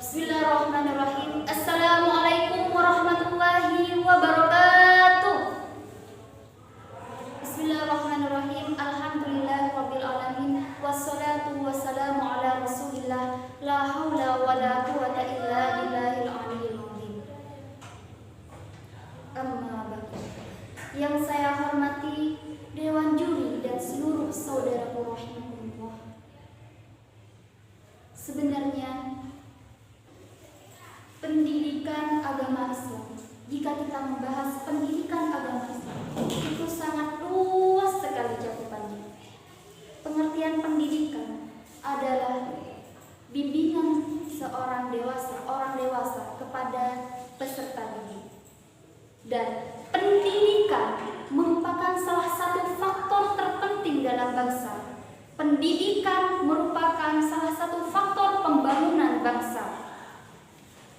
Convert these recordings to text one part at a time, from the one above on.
Bismillahirrahmanirrahim. Assalamualaikum warahmatullahi wabarakatuh. Bismillahirrahmanirrahim. Alhamdulillahirabbil alamin. Wassalatu wassalamu ala Rasulillah. La haula wala quwwata illa billahil aliyyil azim. Amma ba'du. Yang saya hormati Dewan Juri dan seluruh saudaraku rahimahullah. Sebenarnya pendidikan agama Islam, jika kita membahas pendidikan agama Islam, itu sangat luas sekali cakupannya. Pengertian pendidikan adalah bimbingan orang dewasa kepada peserta didik. Dan pendidikan merupakan salah satu faktor terpenting dalam bangsa. Pendidikan merupakan salah satu faktor pembangunan bangsa.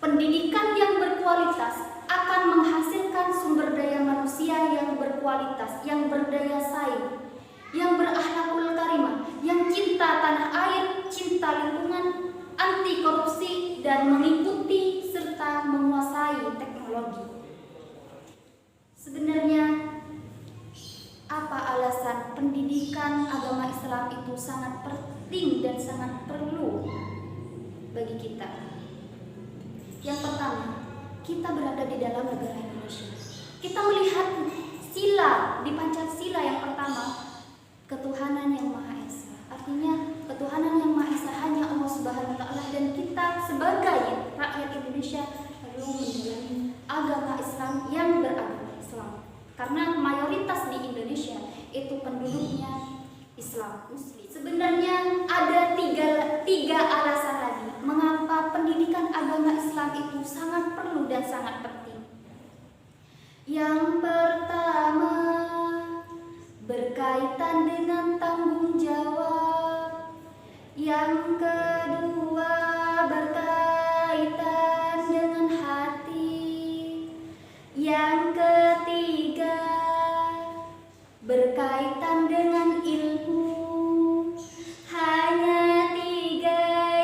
Pendidikan yang berkualitas akan menghasilkan sumber daya manusia yang berkualitas, yang berdaya saing, yang berakhlakul karimah, yang cinta tanah air, cinta lingkungan, anti korupsi, dan mengikuti serta menguasai teknologi. Sebenarnya apa alasan pendidikan agama Islam itu sangat penting dan sangat perlu bagi kita? Yang pertama, kita berada di dalam negara Indonesia. Kita melihat sila di Pancasila yang pertama, ketuhanan yang Maha Esa. Artinya ketuhanan yang Maha Esa hanya Allah Subhanahu wa taala, dan kita sebagai rakyat Indonesia perlu menjalani agama Islam yang beragama Islam. Karena mayoritas di Indonesia itu penduduknya Islam Muslim. Sebenarnya ada tiga alasan lagi mengapa pendidikan agama Islam itu sangat perlu dan sangat penting. Yang pertama, berkaitan dengan tanggung jawab. Yang kedua, berkaitan dengan hati. Yang ketiga, berkaitan dengan ilmu. Hanya tiga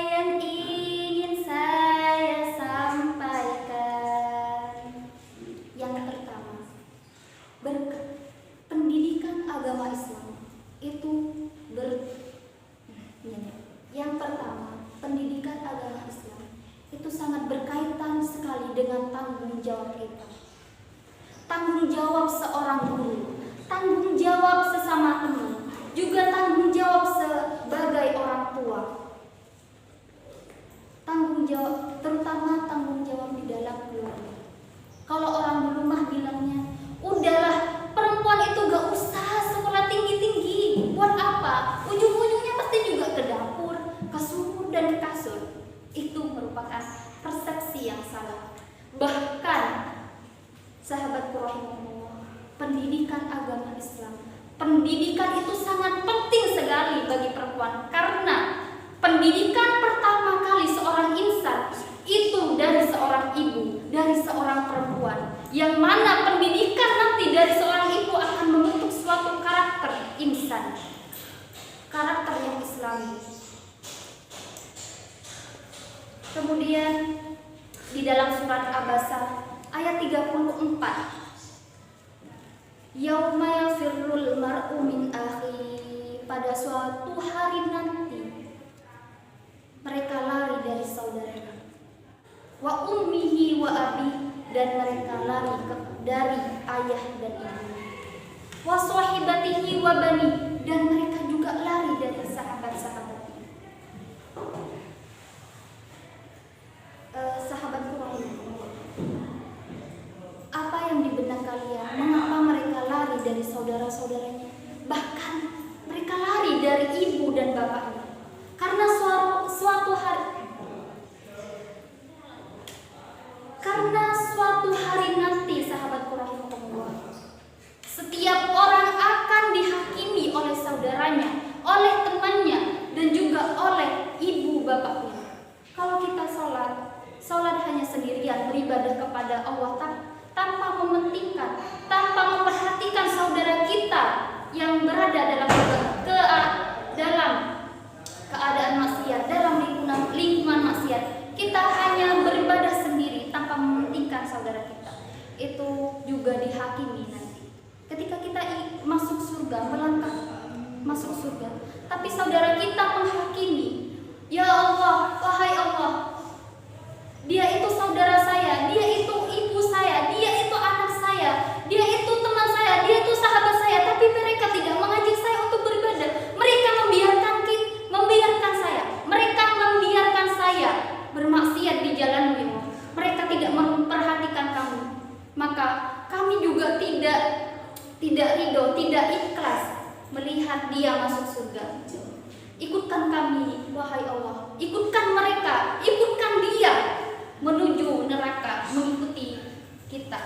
yang ingin saya sampaikan. Yang pertama, pendidikan agama Islam itu yang pertama, pendidikan agama Islam itu sangat berkaitan sekali dengan tanggung jawab kita. Tanggung jawab seorang guru, tanggung jawab sesama teman, juga tanggung jawab sebagai orang tua. Tanggung jawab, terutama tanggung jawab di dalam keluarga. Kalau orang dulu mah bilangnya, udahlah perempuan itu gak usah sekolah tinggi-tinggi. Buat apa? Ujung-ujungnya pasti juga ke dapur, ke sumur, dan ke kasur. Itu merupakan persepsi yang salah. Bahkan sahabat rahimahullah, pendidikan agama Islam, pendidikan itu sangat penting sekali bagi perempuan, karena pendidikan pertama kali seorang insan itu dari seorang ibu, dari seorang perempuan, yang mana pendidikan nanti dari seorang ibu akan membentuk suatu karakter insan, karakter yang Islami. Kemudian di dalam surat Abasa ayat 34, yauma yafirrul mar'u min akhi, pada suatu hari nanti mereka lari dari saudaranya, wa ummihi wa abi, dan mereka lari dari ayah dan ibu, wa sahibatihi wa bani, dan mereka juga lari dari sahabat-sahabatnya. Sahabatku rahimahullah, apa yang di benak kalian? Mengapa mereka lari dari saudara-saudaranya? Bahkan mereka lari dari ibu dan bapaknya. Karena suatu hari nanti, sahabatku rahimahullah, setiap orang akan dihakimi oleh saudaranya, oleh temannya, dan juga oleh ibu bapaknya. Kalau kita sholat hanya sendirian, beribadah kepada Allah tanpa mementingkan, tanpa memperhatikan saudara kita yang berada dalam keadaan maksiat, dalam lingkungan maksiat, kita hanya itu juga dihakimi nanti. Ketika kita masuk surga, melangkah masuk surga, tapi saudara kita menghakimi, ya Allah, wahai Allah, dia itu saudara saya, dia itu ibu saya, dia itu anak saya, dia itu teman saya, dia itu sahabat saya, tapi mereka tidak mengajak saya untuk beribadah. Mereka membiarkan saya bermaksiat di jalan-Mu. Mereka tidak memperhatikan kami. Maka kami juga tidak ridho, tidak ikhlas melihat dia masuk surga. Ikutkan kami, wahai Allah. Ikutkan mereka, ikutkan dia menuju neraka, mengikuti kita.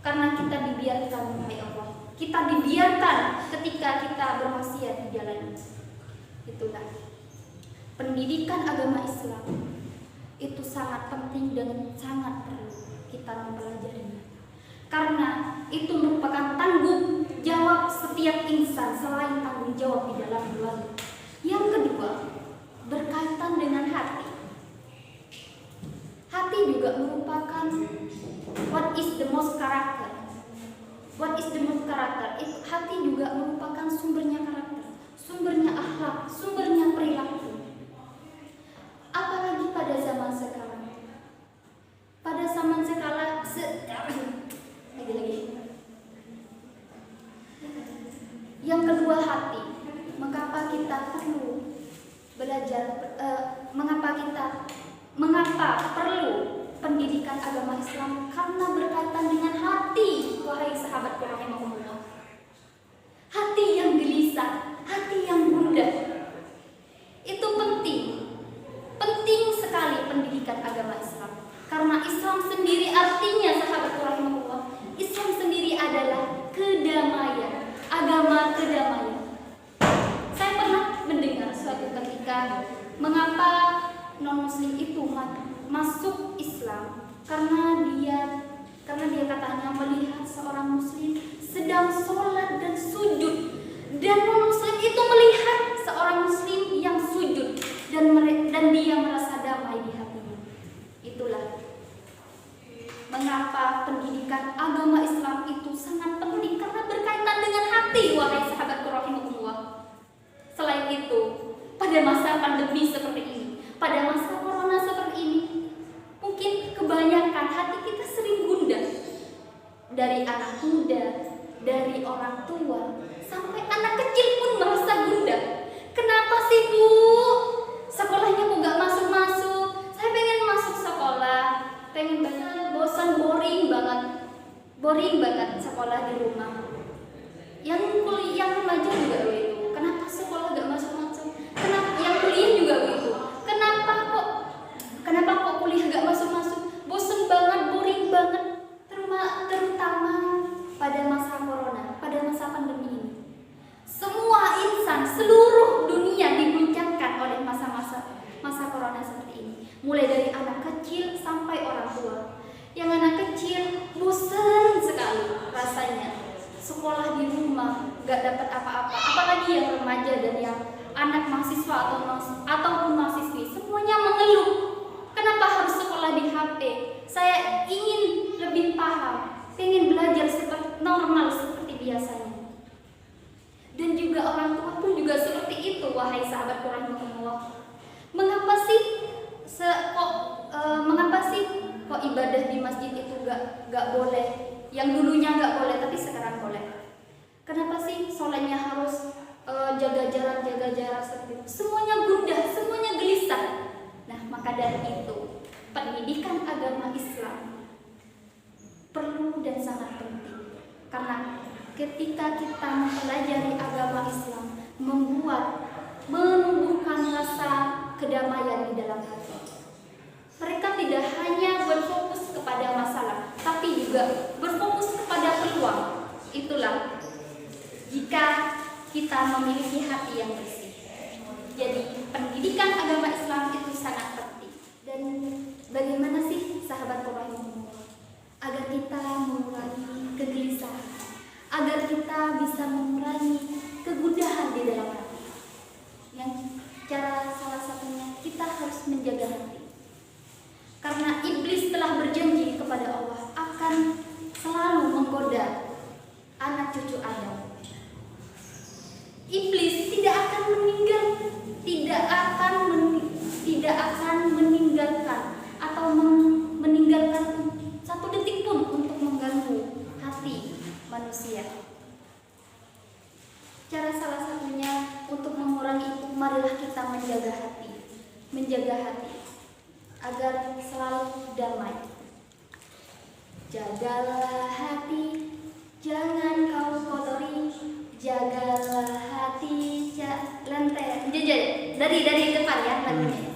Karena kita dibiarkan, wahai Allah. Kita dibiarkan ketika kita bermaksiat di jalan. Itulah pendidikan agama Islam. Itu sangat penting dan sangat perlu kita mempelajarinya. Karena itu merupakan tanggung jawab setiap insan selain tanggung jawab di dalam keluarga. Yang kedua, berkaitan dengan hati. Hati juga merupakan what is the most character. What is the most character? Hati juga merupakan sumbernya karakter, sumbernya akhlak, sumbernya perilaku. Apalagi pada zaman sekarang. Pada zaman sekarang lagi. Yang kedua, hati. Mengapa kita perlu belajar? Mengapa perlu pendidikan agama Islam? Karena berkaitan dengan hati, wahai sahabat rahimahumullah. Hati yang gelisah, hati yang gundah. Itu penting sekali pendidikan agama Islam. Karena Islam sendiri artinya, sahabat rahimahumullah, Islam sendiri adalah kedamaian, agama kedamaian. Saya pernah mendengar suatu ketika, mengapa non-muslim itu masuk Islam? Karena dia katanya melihat seorang muslim sedang sholat dan sujud, dan non-muslim itu melihat seorang muslim yang sujud dan dia merasa damai di hatinya. Itulah mengapa pendidikan agama Islam itu sangat penting, karena berkaitan dengan hati, wahai sahabat rahimahumullah. Selain itu, pada masa pandemi seperti ini, pada masa corona seperti ini, mungkin kebanyakan hati kita sering gundah. Dari anak muda, dari orang tua, sampai anak kecil pun merasa gundah. Kenapa sih, Bu? Sekolahnya kok gak masuk-masuk? Saya pengen masuk sekolah, pengen banget, bosan, boring banget sekolah di rumah. Yang remaja juga begitu. Kenapa sekolah gak masuk-masuk? Kenapa yang kuliah juga begitu? Kenapa kok kuliah gak masuk-masuk? Bosan banget, boring banget. Terutama pada masa corona, pada masa pandemi ini. Semua insan seluruh dunia diguncangkan oleh masa corona seperti ini. Mulai dari anak kecil sampai orang tua. Yang anak kecil bosan sekali rasanya sekolah di rumah, gak dapat apa-apa. Apalagi yang remaja dan yang anak mahasiswa ataupun mahasiswi, semuanya mengeluh. Kenapa harus sekolah di HP? Saya ingin lebih paham, ingin belajar seperti normal seperti biasanya. Dan juga orang tua pun juga seperti itu, wahai sahabat rahimahumullah. Mengapa sih kok ibadah di masjid itu gak boleh? Yang dulunya gak boleh tapi sekarang boleh. Kenapa sih sholatnya harus jaga jarak seperti itu? Semuanya gundah, semuanya gelisah. Nah, maka dari itu pendidikan agama Islam perlu dan sangat penting. Karena ketika kita mempelajari agama Islam, menumbuhkan rasa kedamaian di dalam hati. Mereka tidak hanya berfokus kepada masalah, tapi juga berfokus kepada peluang. Itulah jika kita memiliki hati yang bersih. Jadi pendidikan agama Islam itu sangat penting. Dan bagaimana sih sahabat rahimahumullah agar kita mengurangi kegelisahan, agar kita bisa mengurangi kegundahan di dalam hati? Yang cara salah satunya kita harus menjaga hati. Karena iblis telah berjanji kepada Allah akan cucu Adam. Iblis tidak akan meninggalkan atau meninggalkan satu detik pun untuk mengganggu hati manusia. Cara salah satunya untuk mengurangi itu, marilah kita menjaga hati agar selalu damai. Jagalah hati, jangan kau kotori. Jagalah hati, dari depan ya lagunya.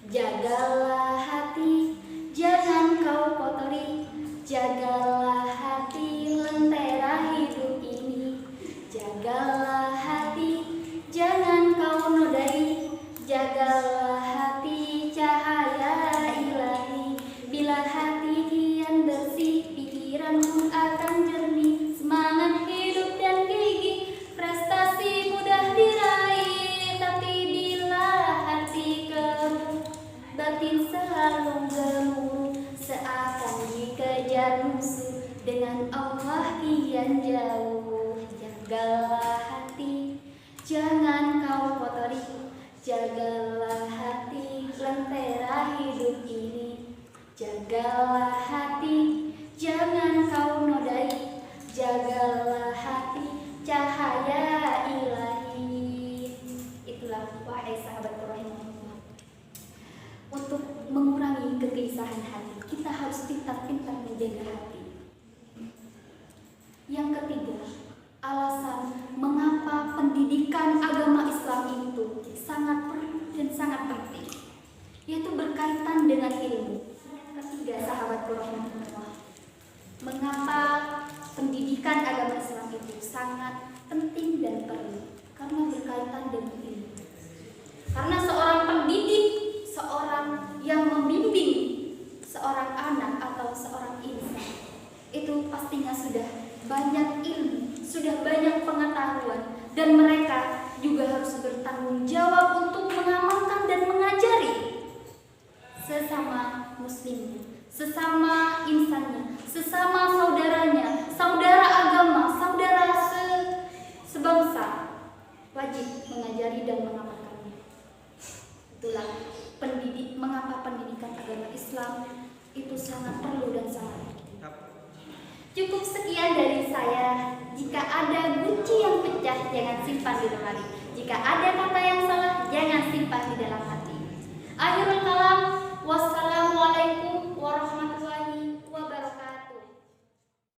Jagalah hati, jangan kau kotori. Jagalah hati, lentera hidup ini. Jagalah hati, jangan kau nodai. Jagalah hati, cahaya ilahi. Bila hati kian bersih, pikiranmu akan jernih. Semangat hidup dan gigih, prestasi mudah diraih. Tapi bila hati keruh, batin selalu gemuruh. Seakan dikejar musuh, dengan Allah kian jauh. Jagalah hati, jangan kau kotori. Jagalah hati, lentera hidup ini. Jagalah hati, jangan kau nodai. Jagalah hati, cahaya ilahi. Itulah wahai sahabat rahimahullah. Untuk mengurangi kegelisahan hati, kita harus pintar-pintar menjaga hati. Yang ketiga, alasan mengapa pendidikan agama Islam itu sangat perlu dan sangat penting, yaitu berkaitan dengan ilmu. Ketiga, sahabat rahimahullah, mengapa pendidikan agama Islam itu sangat penting dan perlu? Karena berkaitan dengan ilmu. Karena seorang pendidik, seorang yang membimbing seorang anak atau seorang insan, itu pastinya sudah banyak ilmu, sudah banyak pengetahuan, dan mereka juga harus bertanggung jawab untuk mengamalkan dan mengajari sesama muslimnya, sesama insannya, sesama saudaranya, saudara agama, saudara sebangsa, wajib mengajari dan mengamalkannya. Itulah mengapa pendidikan agama Islam itu sangat perlu dan sangat penting. Cukup sekian dari saya. Jika ada guci yang pecah, jangan simpan di lemari. Jika ada kata yang salah, jangan simpan di dalam hati.